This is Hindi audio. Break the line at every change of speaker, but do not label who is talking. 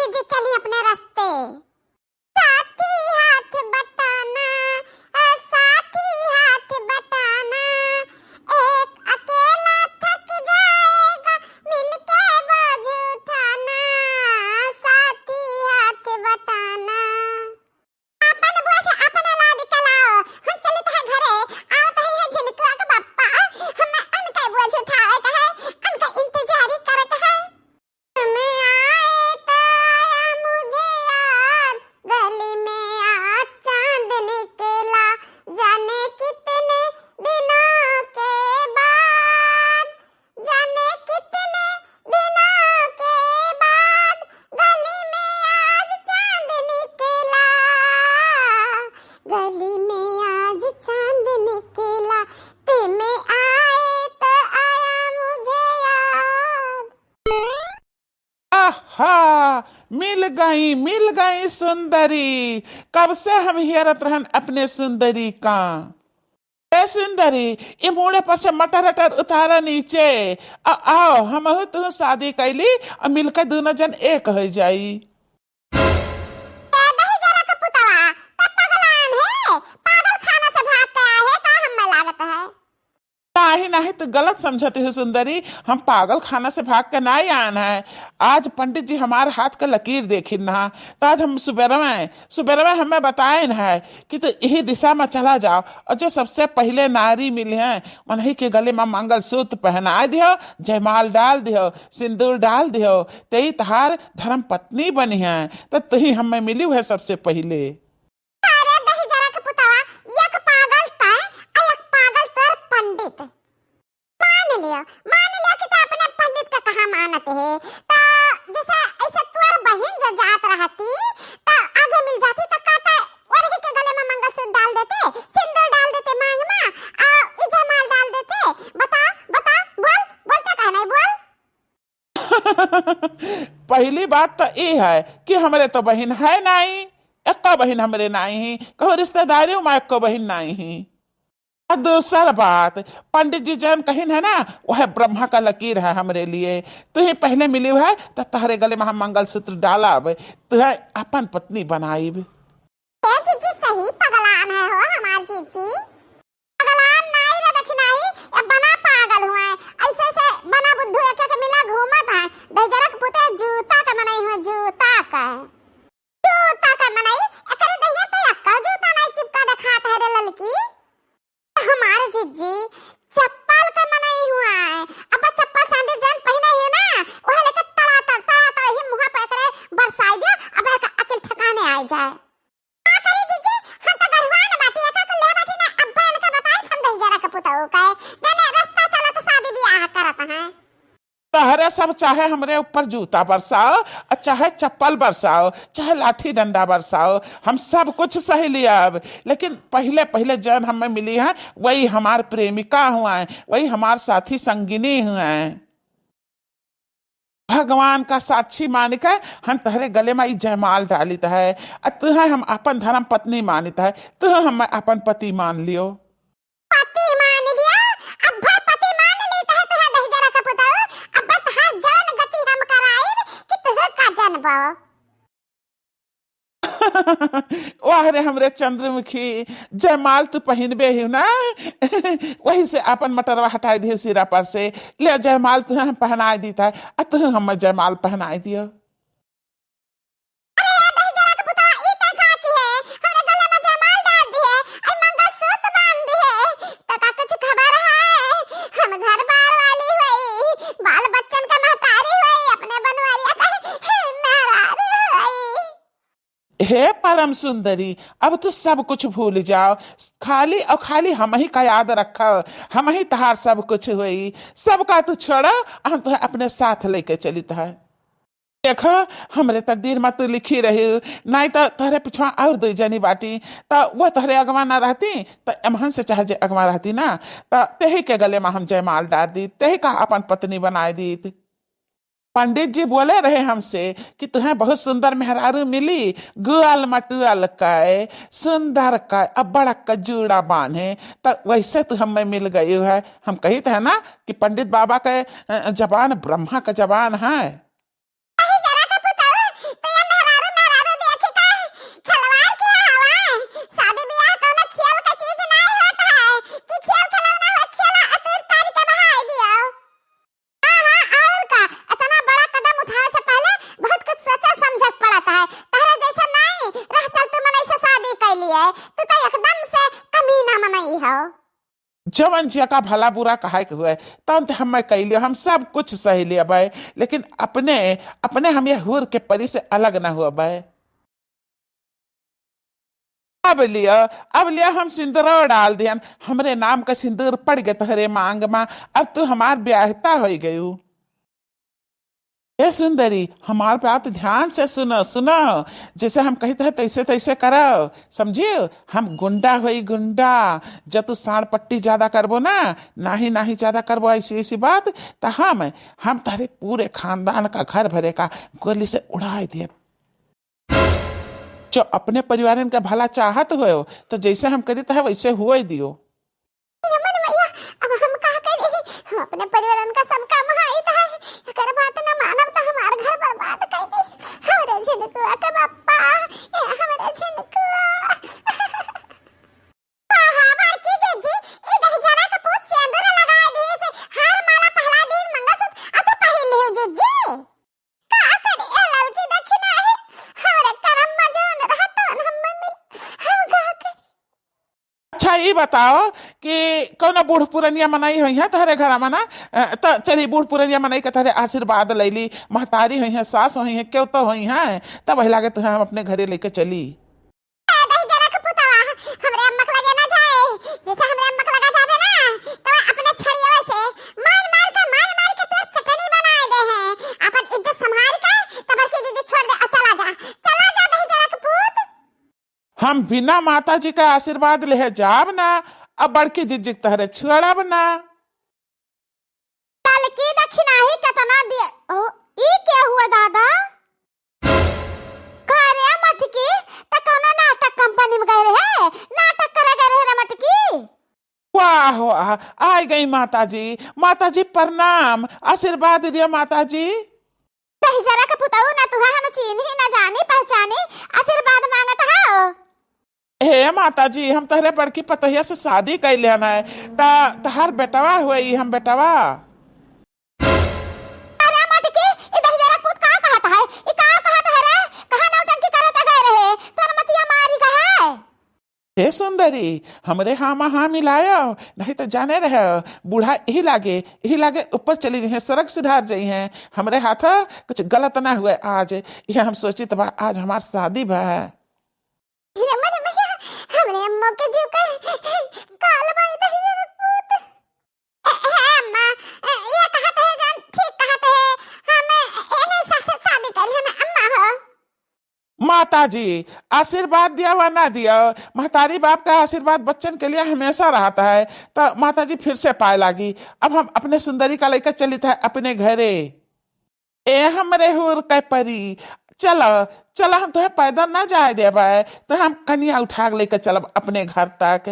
जीजी चलिए अपने रास्ते। साथी हाथ बटाना, साथी हाथ बटाना, एक अकेला थक जाएगा मिलके बोझ उठाना। साथी हाथ बटाना। अपन बुआ से अपन औलाद कलाओ, हम चलित है घरे, आओ तही है झिनकवा के बप्पा, हम अनके बोझ उठावे कहे, अनका इंतजारी करत है। तुम आए तो आया मुझे याद, गली में आज चांद निकला, जाने कितने दिनों के बाद, जाने कितने दिनों के बाद, गली में आज चांद निकला, गली में आज चांद निकला, तुम आए तो आया मुझे याद।
आहा, मिल गई सुंदरी। कब से हम हेरत रहन अपने सुंदरी का। ए सुंदरी, ये मुड़े पर से मटर अटर उतारा नीचे। आओ हम तू शादी कैली और मिलकर दोनों जन एक हो जाई।
दही जरा का पुतवा, तब पगलान है, पागल खाना से भाग के आए है, का हमें लागत है।
नहीं तो गलत समझती हो सुंदरी, हम पागल खाना से भाग कर नहीं आना है। आज पंडित जी हमारे हाथ का लकीर देखी ना, तो आज हम सुबह में हमें बताए ना है कि तो यही दिशा में चला जाओ और जो सबसे पहले नारी मिली है उन्हीं के गले में मंगलसूत्र पहना दियो, जयमाल डाल दियो, सिंदूर डाल दियो, तेई तहार धर्म पत्नी बनी है, तो तुही हमें मिली है सबसे पहले।
अरे दही जरा का पुतवा, एक पागल तय और एक पागल तोर पंडित। मान लिया कि तो अपने पंडित का कहा मानत है, तो जैसे ऐसे तोर बहन जो जात रहती, तो आगे मिल जाती तो कहते और ही के गले में मंगलसूत्र डाल देते, सिंदूर डाल देते मांग में, और जयमाल डाल देते। बता बोल, बोलते कह नहीं बोल।
पहली बात तो ये है कि हमारे तो बहन है नहीं, एक बहन हमारे नहीं, कहो रिश्तेदारी में एक बहन नहीं। और दूसरा बात, पंडित जी जैन कहिन है ना, वह ब्रह्मा का लकीर है हमारे लिए। तुहे पहले मिली है तो तुम्हारे गले में हम मंगलसूत्र डालब, तुहे अपन पत्नी बनाईब।
ए जीजी सही पगलान है हो हमार जीजी। पगलान नहीं रे देखी नहीं, ये बना पागल हुआ है। ऐसे से बना बुद्धू एक एक मिला घूमत है। दजरक पुते जूता का मनई हो, जूता का मनई, एकरे दहिया तो अक्का जूता नहीं चिपका दिखात है रे ललकी। हमारे जीजी चप्पल का मनई हुआ है। अब चप्पल सांडे जन पहने है ना, वह लेके तड़ा ही मुंह पे करे बरसाई दिया, अब एक अकेल ठिकाने आ जाए। का करे जीजी, हम तो गढ़वान बाटी एका को ले बाटी ना, अब्बा इनका बताए हम दही जरा का पुतौ का जने रास्ता चला तो शादी ब्याह करत है।
तहरे सब चाहे हमरे ऊपर जूता बरसाओ, और चाहे चप्पल बरसाओ, चाहे लाठी डंडा बरसाओ, हम सब कुछ सही लिया। लेकिन पहले जन हमें मिली है वही हमार प्रेमिका हुआ है, वही हमार साथी संगिनी हुआ है। भगवान का साक्षी मानिक है, हम तहरे गले में जयमाल डालित है, और तुहे हम अपन धर्म पत्नी मानित है, तुहे हम अपन पति मान लियो।
पति मान लिया, अब्बा पति मान लेता है। तुहे दही जरा का पुतौ, अब्बा तहार जान गति हम कराइब कि तुहे का जनबो।
वाह रे हमरे चंद्रमुखी, जयमाल तू पहनबे ही ना, वही से अपन मटरवा हटाई दियो सिरा पर से, ले जयमाल तू हम पहनाई दीता है, और तू हम जयमाल पहनाई दियो।
अरे दही जरा का पुतौ, ई त का की है, हमरे गले में जयमाल डाल दी है, आई मंगलसूत्र बांध दी है, तो का कुछ खबर है? हम घर बार वाली हुई, बाल बच्चन का महतारी हुई, अपने बनवारिया का मेहरारू हुई।
हे परम सुंदरी, अब तो सब कुछ भूल जाओ, खाली हम ही का याद रखो, हम ही तहार सब कुछ हुई, सबका तू छोड़ो, हम तो अपने साथ लेके चलित है। देखो हमरे तकदीर में तू लिखी रही, नहीं तो तहरे पिछवा और दो जनी बाटी, तो वो तहरे अगवा ना रहती, तो एमहन से चाहे जे अगवा रहती ना, तो तेही के गले में हम जयमाल डाल दी, तेही का अपन पत्नी बनाए दी। पंडित जी बोले रहे हमसे कि तुम्हें बहुत सुंदर मेहरारू मिली, गुआल मटुआल का सुंदर का अब बड़ा कजूड़ा बांधे, तो वैसे तो हमें मिल गई है। हम कही थे ना कि पंडित बाबा का जबान ब्रह्मा का जबान है।
जरा का पुतौ, तो
जवन जिया का भला बुरा कहा के हुए तन तो हम कह लियो, हम सब कुछ सही लिया भाई, लेकिन अपने अपने हम ये हुर के परी से अलग ना हुआ भाई। अब लिया हम सिंदूर डाल दियन, हमरे नाम का सिंदूर पड़ गए तहरे मांग में, अब तू हमार ब्याहता हो गई। ए सुंदरी, हमार बात ध्यान से सुनो सुनो, जैसे हम कहते हैं तैसे तैसे करो, समझियो। हम गुंडा होई गुंडा, जब तू साड़ पट्टी ज्यादा करबो ना, नाही ज्यादा करबो ऐसी ऐसी बात, तो हम तारे पूरे खानदान का घर भरे का गोली से उड़ा दिए। जो अपने परिवार का भला चाहत हो तो जैसे हम करी तो वैसे हुआ ही दियो।
रमन भैया, अब हम का करी, हम अपने परिवार का सब काम हाई था, कर बात ना मानव तो हमार घर बर्बाद कर दी। हमरे झिनकुआ के बापा, हमरे झिनकुआ। हां बाकी जीजी, ई दहजरा का पूछ सिंदूर लगा दिए से हार माला पहला दी, मंगलसूत्र आ तो पहन लियो जीजी। का करी ए लड़की दक्षिणा है, हमरे करम में जो रहतो हम मिल, हम का करी।
अच्छा ये बताओ कि कौन बूढ़ पुरनिया मनाई हुई है तहरे घर में ना, तो चली बूढ़ पुरनिया मनाई के तहरे आशीर्वाद लैली, महतारी हुई है, सास हुई है, क्यों तो हुई है, तब वही लागे तुहे हम अपने घरे लेके चली।
दहजरा का पुतवा हमरे अम्मा के लगे ना जाए, जैसे हमरे अम्मा के लगा जावे ना, तो अपने छड़िया से मार के तो चटनी बनाए दे हैं, अपन इज्जत संभाल के तब के दीदी छोड़ दे, चला जा दहजरा का पुत।
हम बिना माता जी का आशीर्वाद ले जाब ना, अब बड़की जिज्जी तहरे छुड़ब ना।
लड़की दक्षिणा ही कितना दिया, ओ ई क्या हुआ दादा? करे मटकी त कोनो नाटक कंपनी में गए रहे, नाटक करे गए रहे मटकी।
वाह वाह, आ गई माता जी प्रणाम, आशीर्वाद दियो माता जी।
दहजरा का पुताऊ ना तुहा हम चीन ही ना जानी पहचानी, आशीर्वाद मांगत हो।
हे माता जी, हम तहरे बड़की पतोहिया से शादी कर लेना है, तहार बेटवा हुई हम बेटवा।
अरे मटकी, ई दहजरा पुत का कहता है, ई का कहता है रे, कहां नौटंकी करत गए रहे, तोर मतिया मारी का है।
हे सुंदरी, हमरे हाँ मिलायो, नहीं तो जाने रहे बूढ़ा यही लागे ऊपर चली गई है, सड़क सुधार जाई है, हमरे हाथ कुछ गलत ना हुए आज, ये हम सोची तो आज हमार शादी बा।
रमन भैया, हमरे अम्मा के जीव का काल बाई दहजरा पुत। है अम्मा, ये कहते हैं जान, ठीक कहते हैं, हमें एने साथ शादी करी, हमें अम्मा हो।
माता जी आशीर्वाद दिया व ना दिया, महतारी बाप का आशीर्वाद बच्चन के लिए हमेशा रहता है, तो माता जी फिर से पाए लागी। अब हम अपने सुंदरी का लेकर चली था अपने घरे। ए हमरे हुर के परी, चलो चलो, हम तो पैदल ना जाए देबे, तो हम कनिया उठा लेकर चलब अपने घर तक।